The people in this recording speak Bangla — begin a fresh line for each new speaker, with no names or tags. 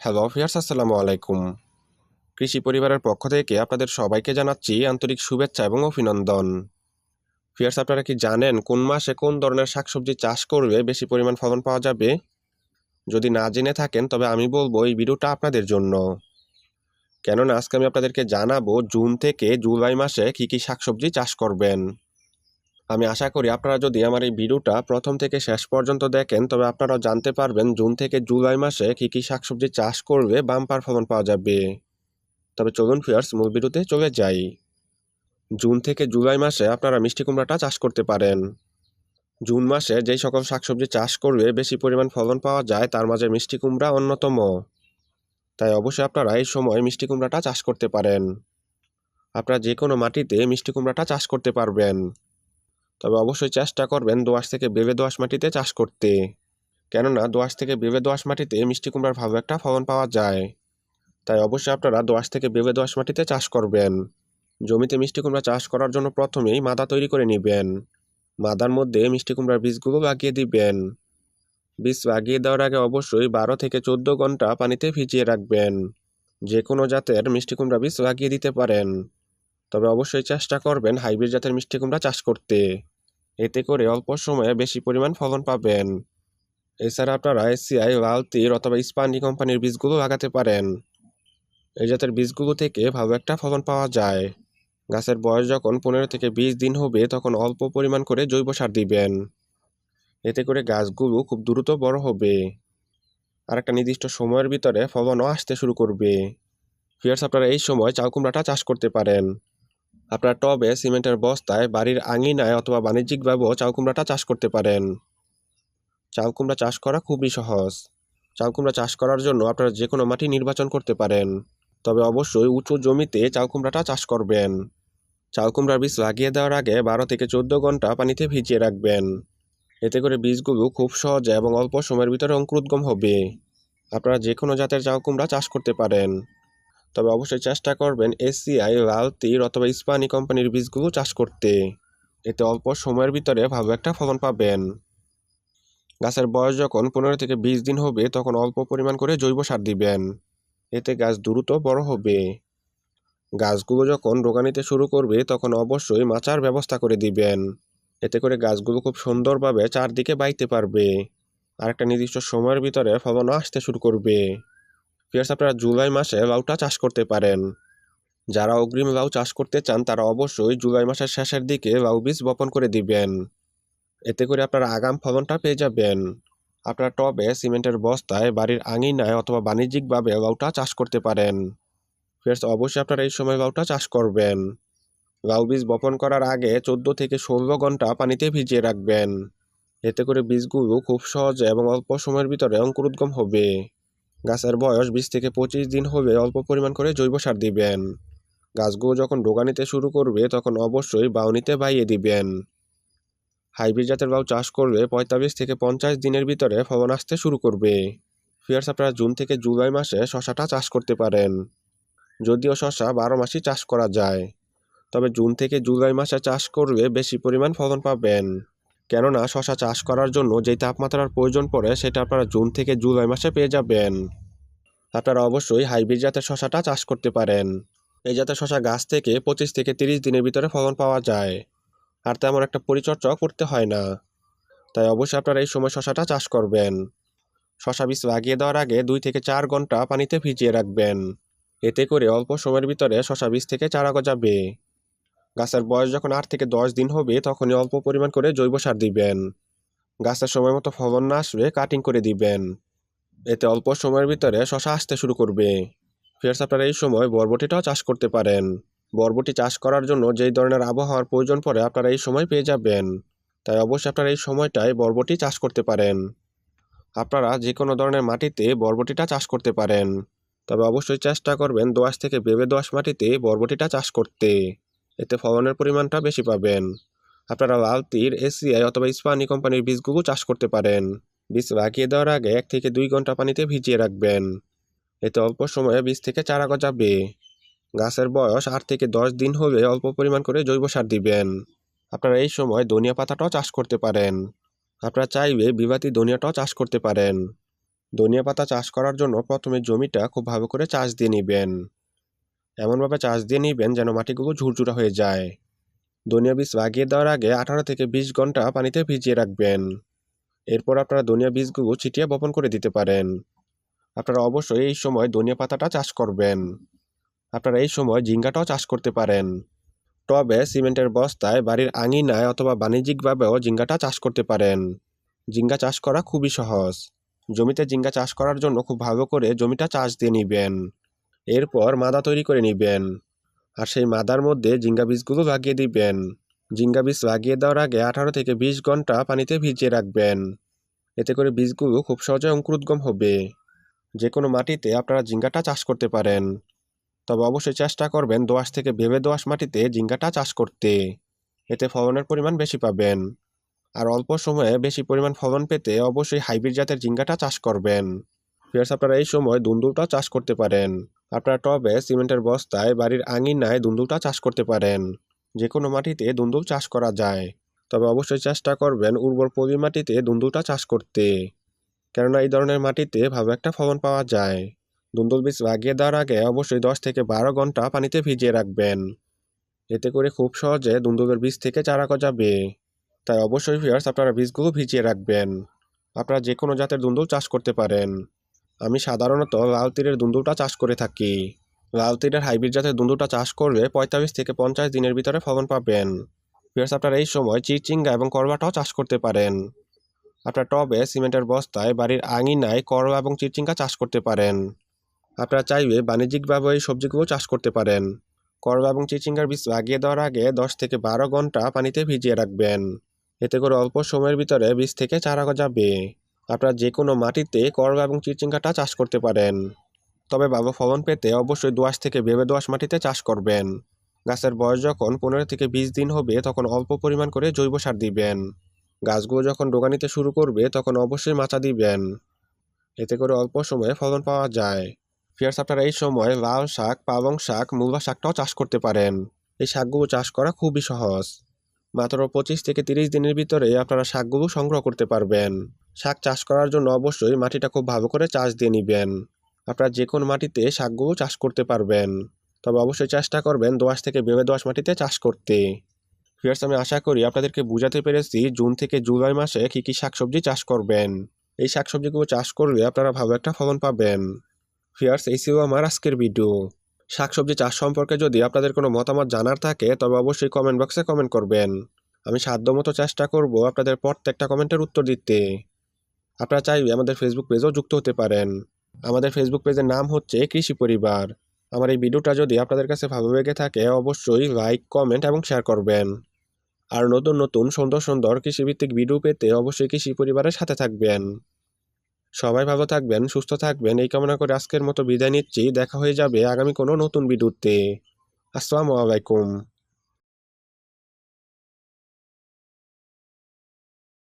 হ্যালো ভিউয়ার্স, আসসালামু আলাইকুম। কৃষি পরিবারের পক্ষ থেকে আপনাদের সবাইকে জানাচ্ছি আন্তরিক শুভেচ্ছা এবং অভিনন্দন। ভিউয়ার্স, আপনারা কি জানেন কোন মাসে কোন ধরনের শাকসবজি চাষ করলে বেশি পরিমাণ ফলন পাওয়া যাবে? যদি না জেনে থাকেন তবে আমি বলবো এই ভিডিওটা আপনাদের জন্য। কেননা আজকে আমি আপনাদেরকে জানাবো জুন থেকে জুলাই মাসে কি কি শাকসবজি চাষ করবেন। আমি আশা করি আপনারা যদি আমার এই ভিডিওটা প্রথম থেকে শেষ পর্যন্ত দেখেন তবে আপনারাও জানতে পারবেন জুন থেকে জুলাই মাসে কি কি শাকসবজি চাষ করলে বাম্পার ফলন পাওয়া যাবে। তবে চলুন ভিউয়ার্স, মূল ভিডিওতে চলে যাই। জুন থেকে জুলাই মাসে আপনারা মিষ্টি কুমড়াটা চাষ করতে পারেন। জুন মাসে যেই সকল শাকসবজি চাষ করলে বেশি পরিমাণ ফলন পাওয়া যায় তার মাঝে মিষ্টি কুমড়া অন্যতম। তাই অবশ্যই আপনারা এই সময় মিষ্টি কুমড়াটা চাষ করতে পারেন। আপনারা যে কোনো মাটিতে মিষ্টি কুমড়াটা চাষ করতে পারবেন। তবে অবশ্যই চেষ্টা করবেন দোআঁশ থেকে বেলে দোআঁশ মাটিতে চাষ করতে। কেননা দোআঁশ থেকে বেলে দোআঁশ মাটিতে মিষ্টি কুমড়ার ভালো একটা ফলন পাওয়া যায়। তাই অবশ্যই আপনারা দোআঁশ থেকে বেলে দোআঁশ মাটিতে চাষ করবেন। জমিতে মিষ্টি কুমড়া চাষ করার জন্য প্রথমেই মাদা তৈরি করে নেবেন। মাদার মধ্যে মিষ্টি কুমড়ার বীজগুলো লাগিয়ে দিবেন। বীজ লাগিয়ে দেওয়ার আগে অবশ্যই 12 থেকে 14 ঘন্টা পানিতে ভিজিয়ে রাখবেন। যে কোনো জাতের মিষ্টি কুমড়া বীজ লাগিয়ে দিতে পারেন। তবে অবশ্যই চেষ্টা করবেন হাইব্রিড জাতের মিষ্টি কুমড়া চাষ করতে। এতে করে অল্প সময়ে বেশি পরিমাণ ফলন পাবেন। এছাড়া আপনারা এসিআই, লাল তীর অথবা ইস্পাহানি কোম্পানির বীজগুলো লাগাতে পারেন। এই জাতের বীজগুলো থেকে ভালো একটা ফলন পাওয়া যায়। গাছের বয়স যখন 15 থেকে 20 দিন হবে তখন অল্প পরিমাণ করে জৈব সার দিবেন। এতে করে গাছগুলো খুব দ্রুত বড় হবে আর একটা নির্দিষ্ট সময়ের ভিতরে ফলনও আসতে শুরু করবে। ভিউয়ার্স, আপনারা এই সময় চাল কুমড়াটা চাষ করতে পারেন। আপনারা টবে সিমেন্টের বস্তায় বাড়ির আঙিনায় অথবা বাণিজ্যিকভাবেও চাল কুমড়াটা চাষ করতে পারেন। চাল কুমড়া চাষ করা খুবই সহজ। চাল কুমড়া চাষ করার জন্য আপনারা যে কোনো মাটি নির্বাচন করতে পারেন। তবে অবশ্যই উঁচু জমিতে চাল কুমড়াটা চাষ করবেন। চাল কুমড়ার বীজ লাগিয়ে দেওয়ার আগে 12 থেকে 14 ঘন্টা পানিতে ভিজিয়ে রাখবেন। এতে করে বীজগুলো খুব সহজে এবং অল্প সময়ের ভিতরে অঙ্কুরোদ্গম হবে। আপনারা যে কোনো জাতের চাল কুমড়া চাষ করতে পারেন। তবে অবশ্যই চেষ্টা করবেন এসিআই, লাল তীর অথবা ইস্পাহানি কোম্পানির বীজগুলো চাষ করতে। এতে অল্প সময়ের ভিতরে ভালো একটা ফলন পাবেন। গাছের বয়স যখন 15 থেকে 20 দিন হবে তখন অল্প পরিমাণ করে জৈব সার দিবেন। এতে গাছ দ্রুত বড় হবে। গাছগুলো যখন রোগা নিতে শুরু করবে তখন অবশ্যই মাচার ব্যবস্থা করে দিবেন। এতে করে গাছগুলো খুব সুন্দরভাবে চারদিকে বাইতে পারবে আর একটা নির্দিষ্ট সময়ের ভিতরে ফলনও আসতে শুরু করবে। ভিউয়ার্স, আপনারা জুলাই মাসে লাউটা চাষ করতে পারেন। যারা অগ্রিম লাউ চাষ করতে চান তারা অবশ্যই জুলাই মাসের শেষের দিকে লাউ বীজ বপন করে দিবেন। এতে করে আপনারা আগাম ফলনটা পেয়ে যাবেন। আপনারা টবে সিমেন্টের বস্তায় বাড়ির আঙিনায় অথবা বাণিজ্যিকভাবে লাউটা চাষ করতে পারেন। ভিউয়ার্স, অবশ্যই আপনারা এই সময় লাউটা চাষ করবেন। লাউ বীজ বপন করার আগে 14 থেকে 16 ঘন্টা পানিতে ভিজিয়ে রাখবেন। এতে করে বীজগুলো খুব সহজে এবং অল্প সময়ের ভিতরে অঙ্কুরোদ্গম হবে। গাছের বয়স 20 থেকে 25 দিন হলে অল্প পরিমাণ করে জৈব সার দিবেন। গাছগুলো যখন ডগা নিতে শুরু করবে তখন অবশ্যই বাউনিতে বাইয়ে দিবেন। হাইব্রিড জাতের লাউ চাষ করলে 45 থেকে 50 দিনের ভিতরে ফলন আসতে শুরু করবে। ভিউয়ার্স, আপনারা জুন থেকে জুলাই মাসে শশাটা চাষ করতে পারেন। যদিও শশা 12 মাসই চাষ করা যায়, তবে জুন থেকে জুলাই মাসে চাষ করলে বেশি পরিমাণ ফলন পাবেন। কেননা শশা চাষ করার জন্য যেই তাপমাত্রার প্রয়োজন পড়ে সেটা আপনারা জুন থেকে জুলাই মাসে পেয়ে যাবেন। আপনারা অবশ্যই হাইব্রিড জাতের শশাটা চাষ করতে পারেন। এই জাতের শশা গাছ থেকে 25 থেকে 30 দিনের ভিতরে ফলন পাওয়া যায় আর তেমন একটা পরিচর্যাও করতে হয় না। তাই অবশ্যই আপনারা এই সময় শশাটা চাষ করবেন। শশা বীজ লাগিয়ে দেওয়ার আগে 2 থেকে 4 ঘন্টা পানিতে ভিজিয়ে রাখবেন। এতে করে অল্প সময়ের ভিতরে শশা বীজ থেকে চারা গজাবে। গাছের বয়স যখন 8 থেকে 10 দিন হবে তখনই অল্প পরিমাণ করে জৈব সার দিবেন। গাছের সময় মতো ফলন না আসলে কাটিং করে দিবেন। এতে অল্প সময়ের ভিতরে শশা আসতে শুরু করবে। ফের আপনারা এই সময় বরবটিটাও চাষ করতে পারেন। বরবটি চাষ করার জন্য যেই ধরনের আবহাওয়ার প্রয়োজন পড়ে আপনারা এই সময় পেয়ে যাবেন। তাই অবশ্যই আপনারা এই সময়টায় বরবটি চাষ করতে পারেন। আপনারা যে কোনো ধরনের মাটিতে বরবটিটা চাষ করতে পারেন। তবে অবশ্যই চেষ্টা করবেন দোআঁশ থেকে বেলে দোআঁশ মাটিতে বরবটিটা চাষ করতে। এতে ফলনের পরিমাণটা বেশি পাবেন। আপনারা লাল তীর, এসিআই অথবা ইস্পাহানি কোম্পানির বীজগুলো চাষ করতে পারেন। বীজ লাগিয়ে দেওয়ার আগে 1 থেকে 2 ঘন্টা পানিতে ভিজিয়ে রাখবেন। এতে অল্প সময়ে বীজ থেকে চারা গজাবে। গাছের বয়স 8 থেকে 10 দিন হলে অল্প পরিমাণ করে জৈব সার দিবেন। আপনারা এই সময় ধনিয়া পাতাটাও চাষ করতে পারেন। আপনারা চাইলে বিলাতি ধনিয়াটাও চাষ করতে পারেন। ধনিয়া পাতা চাষ করার জন্য প্রথমে জমিটা খুব ভালো করে চাষ দিয়ে নেবেন। এমনভাবে চাষ দিয়ে নেবেন যেন মাটিগুলো ঝুরঝুরা হয়ে যায়। ধনিয়া বীজ লাগিয়ে দেওয়ার আগে 18 থেকে 20 ঘন্টা পানিতে ভিজিয়ে রাখবেন। এরপর আপনারা ধনিয়া বীজগুলো ছিটিয়ে বপন করে দিতে পারেন। আপনারা অবশ্যই এই সময় ধনিয়া পাতাটা চাষ করবেন। আপনারা এই সময় ঝিঙ্গাটাও চাষ করতে পারেন। টবে সিমেন্টের বস্তায় বাড়ির আঙিনায় অথবা বাণিজ্যিকভাবেও ঝিঙ্গাটা চাষ করতে পারেন। ঝিঙ্গা চাষ করা খুবই সহজ। জমিতে ঝিঙ্গা চাষ করার জন্য খুব ভালো করে জমিটা চাষ দিয়ে নিবেন। এরপর মাদা তৈরি করে নিবেন। আর সেই মাদার মধ্যে ঝিঙ্গা বীজগুলো লাগিয়ে দিবেন। ঝিঙ্গা বীজ লাগিয়ে দেওয়ার আগে 18 থেকে 20 ঘন্টা পানিতে ভিজিয়ে রাখবেন। এতে করে বীজগুলো খুব সহজে অঙ্কুরোদ্গম হবে। যে কোনো মাটিতে আপনারা ঝিঙ্গাটা চাষ করতে পারেন। তবে অবশ্যই চেষ্টা করবেন দোআঁশ থেকে বেলে দোআঁশ মাটিতে ঝিঙ্গাটা চাষ করতে। এতে ফলনের পরিমাণ বেশি পাবেন। আর অল্প সময়ে বেশি পরিমাণ ফলন পেতে অবশ্যই হাইব্রিড জাতের ঝিঙ্গাটা চাষ করবেন। ভিউয়ার্স, আপনারা এই সময় দুন্দুলটাও চাষ করতে পারেন। আপনারা টবে সিমেন্টের বস্তায় বাড়ির আঙিনায় দুন্দুলটা চাষ করতে পারেন। যে কোনো মাটিতে দুন্দুল চাষ করা যায়। তবে অবশ্যই চেষ্টা করবেন উর্বর পলি মাটিতে দুন্দুলটা চাষ করতে। কেননা এই ধরনের মাটিতে ভালো একটা ফলন পাওয়া যায়। দুন্দুল বীজ লাগিয়ে দেওয়ার আগে অবশ্যই 10 থেকে 12 ঘন্টা পানিতে ভিজিয়ে রাখবেন। এতে করে খুব সহজে দুন্দুলের বীজ থেকে চারা গজাবে। তাই অবশ্যই ভিউয়ার্স, আপনারা বীজগুলো ভিজিয়ে রাখবেন। আপনারা যে কোনো জাতের দুন্দুল চাষ করতে পারেন। আমি সাধারণত লাল তীরের দুন্দুলটা চাষ করে থাকি। লাল তীরের হাইব্রিড জাতের দুন্দুলটা চাষ করলে 45 থেকে 50 দিনের ভিতরে ফলন পাবেন। ভিউয়ার্স, আপনারা এই সময় চিচিঙ্গা এবং করলাটাও চাষ করতে পারেন। আপনার টবে সিমেন্টের বস্তায় বাড়ির আঙিনায় করলা এবং চিচিঙ্গা চাষ করতে পারেন। আপনারা চাইলে বাণিজ্যিকভাবে এই সবজিগুলো চাষ করতে পারেন। করলা এবং চিচিঙ্গার বীজ লাগিয়ে দেওয়ার আগে 10 থেকে 12 ঘন্টা পানিতে ভিজিয়ে রাখবেন। এতে করে অল্প সময়ের ভিতরে বীজ থেকে চারা গজাবে। আপনারা যে কোনো মাটিতে করলা এবং চিচিঙ্গাটা চাষ করতে পারেন। তবে ভালো ফলন পেতে অবশ্যই দোআঁশ থেকে বেলে দোআঁশ মাটিতে চাষ করবেন। গাছের বয়স যখন 15 থেকে 20 দিন হবে তখন অল্প পরিমাণ করে জৈব সার দিবেন। গাছগুলো যখন ডগা নিতে শুরু করবে তখন অবশ্যই মাচা দিবেন। এতে করে অল্প সময়ে ফলন পাওয়া যায়। ভিউয়ার্স, আপনারা এই সময় লাল শাক, পালং শাক, মূলা শাকটাও চাষ করতে পারেন। এই শাকগুলো চাষ করা খুবই সহজ। মাত্র 25 থেকে 30 দিনের ভিতরে আপনারা শাকগুলো সংগ্রহ করতে পারবেন। শাক চাষ করার জন্য অবশ্যই মাটিটা খুব ভালো করে চাষ দিয়ে নেবেন। আপনারা যে কোনো মাটিতে শাকগুলো চাষ করতে পারবেন। তবে অবশ্যই চেষ্টা করবেন দোআঁশ থেকে বেলে দোআঁশ মাটিতে চাষ করতে। ভিউয়ার্স, আমি আশা করি আপনাদেরকে বুঝাতে পেরেছি জুন থেকে জুলাই মাসে কী কী শাকসবজি চাষ করবেন। এই শাকসবজিগুলো চাষ করলে আপনারা ভালো একটা ফলন পাবেন। ভিউয়ার্স, এই ছিল আমার আজকের ভিডিও। শাকসবজি চাষ সম্পর্কে যদি আপনাদের কোনো মতামত জানার থাকে তবে অবশ্যই কমেন্ট বক্সে কমেন্ট করবেন। আমি সাধ্যমতো চেষ্টা করব আপনাদের প্রত্যেকটা কমেন্টের উত্তর দিতে। আপনারা চাইলে আমাদের ফেসবুক পেজেও যুক্ত হতে পারেন। আমাদের ফেসবুক পেজের নাম হচ্ছে কৃষি পরিবার। আমার এই ভিডিওটা যদি আপনাদের কাছে ভালো লেগে থাকে অবশ্যই লাইক, কমেন্ট এবং শেয়ার করবেন। আর নতুন নতুন সুন্দর সুন্দর কৃষিভিত্তিক ভিডিও পেতে অবশ্যই কৃষি পরিবারের সাথে থাকবেন। সবাই ভালো থাকবেন, সুস্থ থাকবেন এই কামনা করে আজকের মতো বিদায় নিচ্ছি। দেখা হয়ে যাবে আগামী কোনো নতুন ভিডিওতে। আসসালামু আলাইকুম।